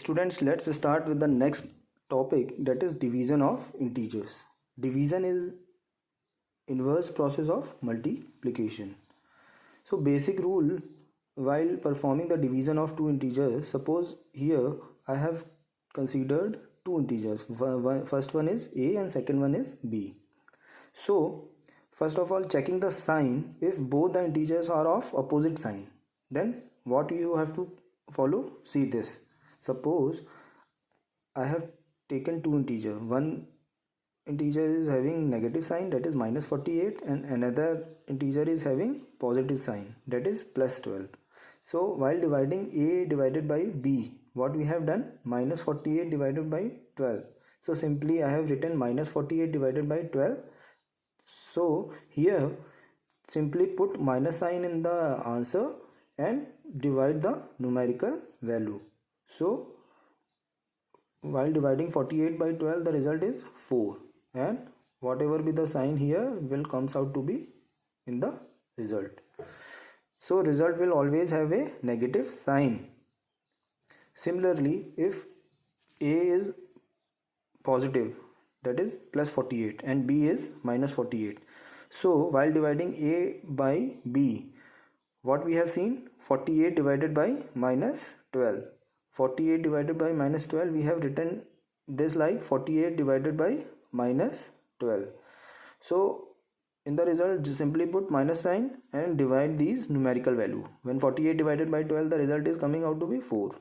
Students, let's start with the next topic, that is division of integers. Division is inverse process of multiplication. So basic rule while performing the division of two integers, suppose here I have considered two integers. First one is a and second one is b. So first of all, checking the sign, if both the integers are of opposite sign, then what you have to follow? See this. Suppose I have taken two integer. One integer is having negative sign, that is minus 48, and another integer is having positive sign, that is plus 12. So while dividing a divided by b, what we have done? Minus 48 divided by 12. So simply I have written minus 48 divided by 12. So here simply put minus sign in the answer and divide the numerical value. So while dividing 48 by 12, the result is 4, and whatever be the sign here will comes out to be in the result. So result will always have a negative sign. Similarly, if a is positive, that is plus 48, and b is minus 48, so while dividing a by b, what we have seen? 48 divided by minus 12. 48 divided by minus 12, we have written this like 48 divided by minus 12. So in the result, just simply put minus sign and divide these numerical value. When 48 divided by 12, the result is coming out to be 4.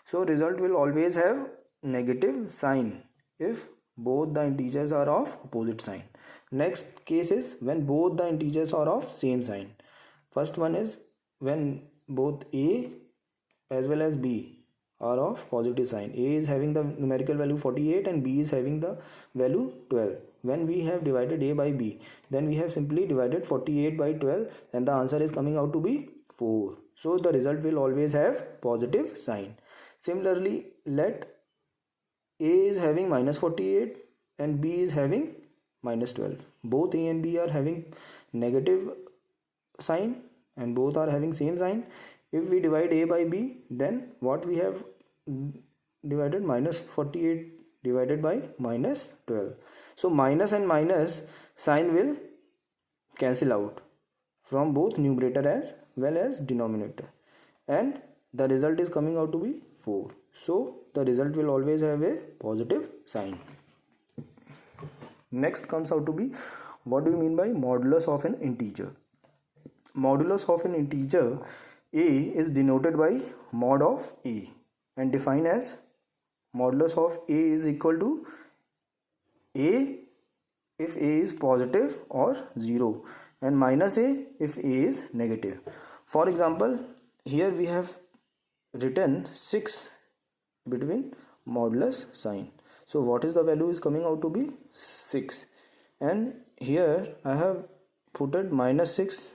So result will always have negative sign if both the integers are of opposite sign. Next case is when both the integers are of same sign. First one is when both a as well as b are of positive sign. A is having the numerical value 48 and b is having the value 12. When we have divided a by b, then we have simply divided 48 by 12 and the answer is coming out to be 4. So the result will always have positive sign. Similarly, let a is having minus 48 and b is having minus 12. Both a and b are having negative sign and both are having same sign. If we divide a by b, then what we have divided? Minus 48 divided by minus 12. So minus and minus sign will cancel out from both numerator as well as denominator, and the result is coming out to be 4. So the result will always have a positive sign. Next comes out to be, what do you mean by modulus of an integer? Modulus of an integer, a is denoted by mod of a and defined as modulus of a is equal to a if a is positive or 0 and minus a if a is negative. For example, here we have written 6 between modulus sign. So what is the value is coming out to be 6, and here I have put it minus 6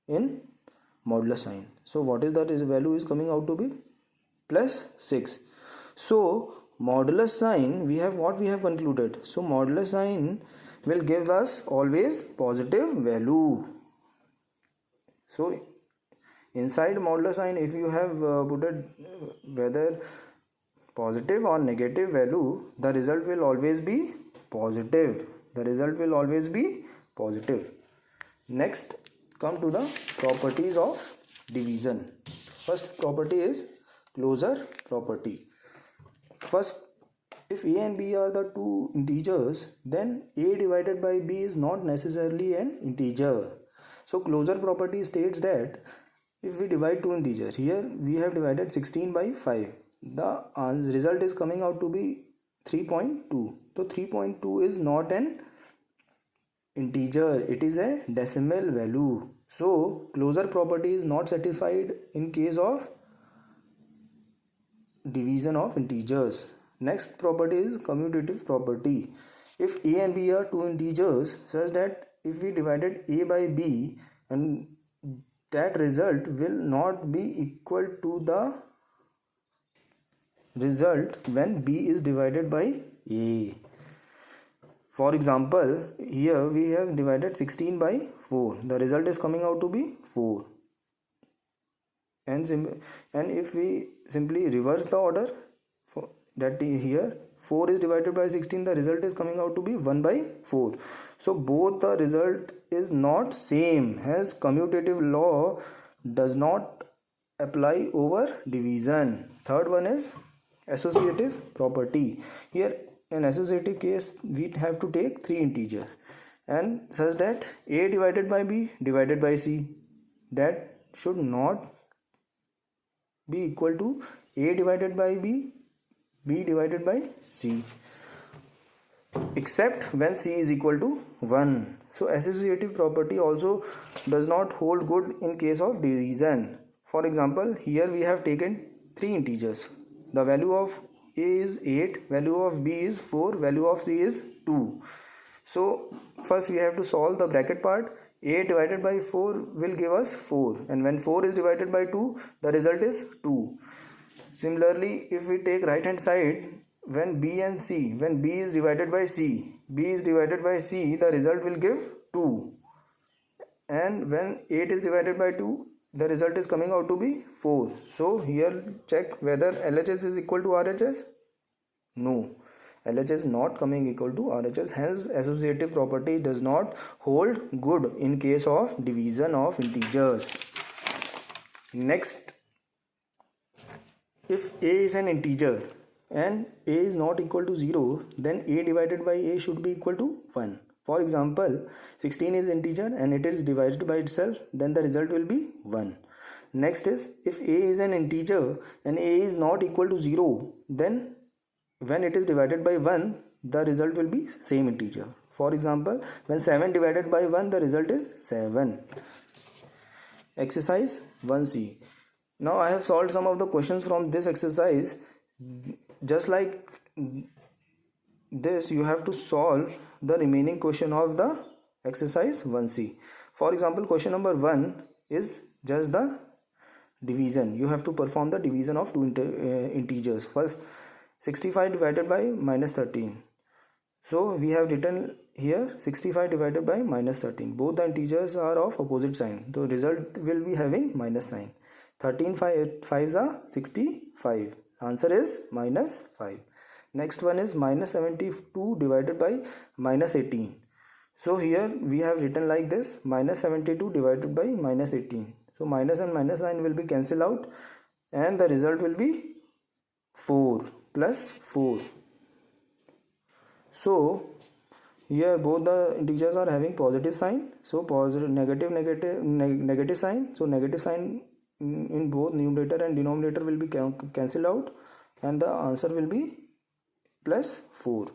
in modulus sign. So what is that value is coming out to be? Plus 6. So modulus sign, we have what we have concluded. So modulus sign will give us always positive value. So inside modulus sign, if you have put it whether positive or negative value, the result will always be positive. The result will always be positive. Next, come to the properties of division. First property is closure property. First, if a and b are the two integers, then a divided by b is not necessarily an integer. So closure property states that if we divide two integers, here we have divided 16 by 5, the result is coming out to be 3.2. So 3.2 is not an integer, it is a decimal value. So closure property is not satisfied in case of division of integers. Next property is commutative property. If a and b are two integers, such that if we divided a by b, and that result will not be equal to the result when b is divided by a. For example, here we have divided 16 by 4. The result is coming out to be 4. And if we simply reverse the order, that here 4 is divided by 16, the result is coming out to be 1 by 4. So both the result is not same, hence commutative law does not apply over division. Third one is associative property. Here in associative case we have to take 3 integers and such that a divided by b divided by c, that should not be equal to a divided by b, b divided by c, except when c is equal to 1. So associative property also does not hold good in case of division. For example, here we have taken 3 integers. The value of a is 8, value of b is 4, value of c is 2. So first we have to solve the bracket part. A divided by 4 will give us 4, and when 4 is divided by 2, the result is 2. Similarly, if we take right hand side, when b and c, when b is divided by c, the result will give 2, and when 8 is divided by 2, the result is coming out to be 4. So here check whether LHS is equal to RHS. No, LHS is not coming equal to RHS, hence associative property does not hold good in case of division of integers. Next, if a is an integer and a is not equal to 0, then a divided by a should be equal to 1. For example, 16 is integer and it is divided by itself, then the result will be 1. Next is, if a is an integer and a is not equal to 0, then when it is divided by 1, the result will be same integer. For example, when 7 divided by 1, the result is 7. Exercise 1C. Now I have solved some of the questions from this exercise. Just like this, you have to solve the remaining question of the exercise 1C. For example, question number 1 is just the division. You have to perform the division of two integers. First, 65 divided by minus 13. So we have written here 65 divided by minus 13. Both the integers are of opposite sign. The result will be having minus sign. 13 5s are 65. Answer is minus 5. Next one is minus 72 divided by minus 18. So here we have written like this, minus 72 divided by minus 18. So minus and minus sign will be cancelled out and the result will be 4 plus 4. So here both the integers are having positive sign. So positive, negative sign. So negative sign in both numerator and denominator will be cancelled out and the answer will be plus 4.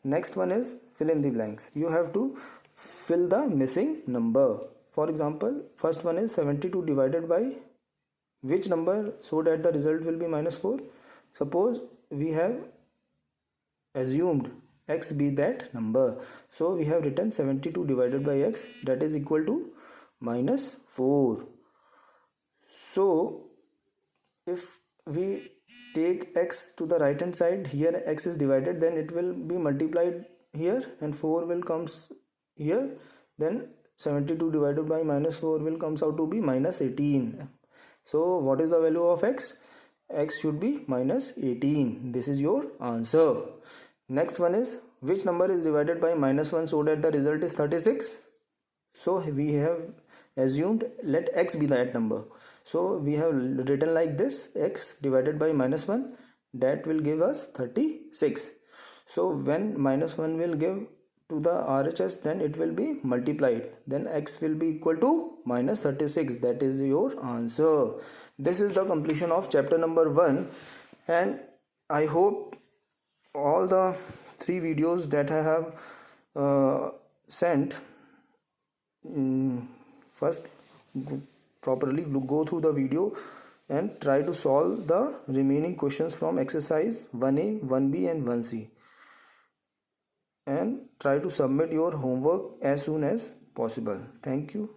Next one is fill in the blanks. You have to fill the missing number. For example, first one is 72 divided by which number so that the result will be minus 4. Suppose we have assumed x be that number. So we have written 72 divided by x, that is equal to minus 4. So if we take x to the right hand side, here x is divided, then it will be multiplied here and 4 will comes here, then 72 divided by minus 4 will comes out to be minus 18. So what is the value of x? X should be minus 18. This is your answer. Next one is, which number is divided by minus 1 so that the result is 36? So we have assumed let x be that number. So we have written like this, x divided by minus 1, that will give us 36. So when minus 1 will give to the RHS, then it will be multiplied, then x will be equal to minus 36. That is your answer. This is the completion of chapter number 1, and I hope all the 3 videos that I have sent, first properly go through the video and try to solve the remaining questions from exercise 1A, 1B and 1C, and try to submit your homework as soon as possible. Thank you.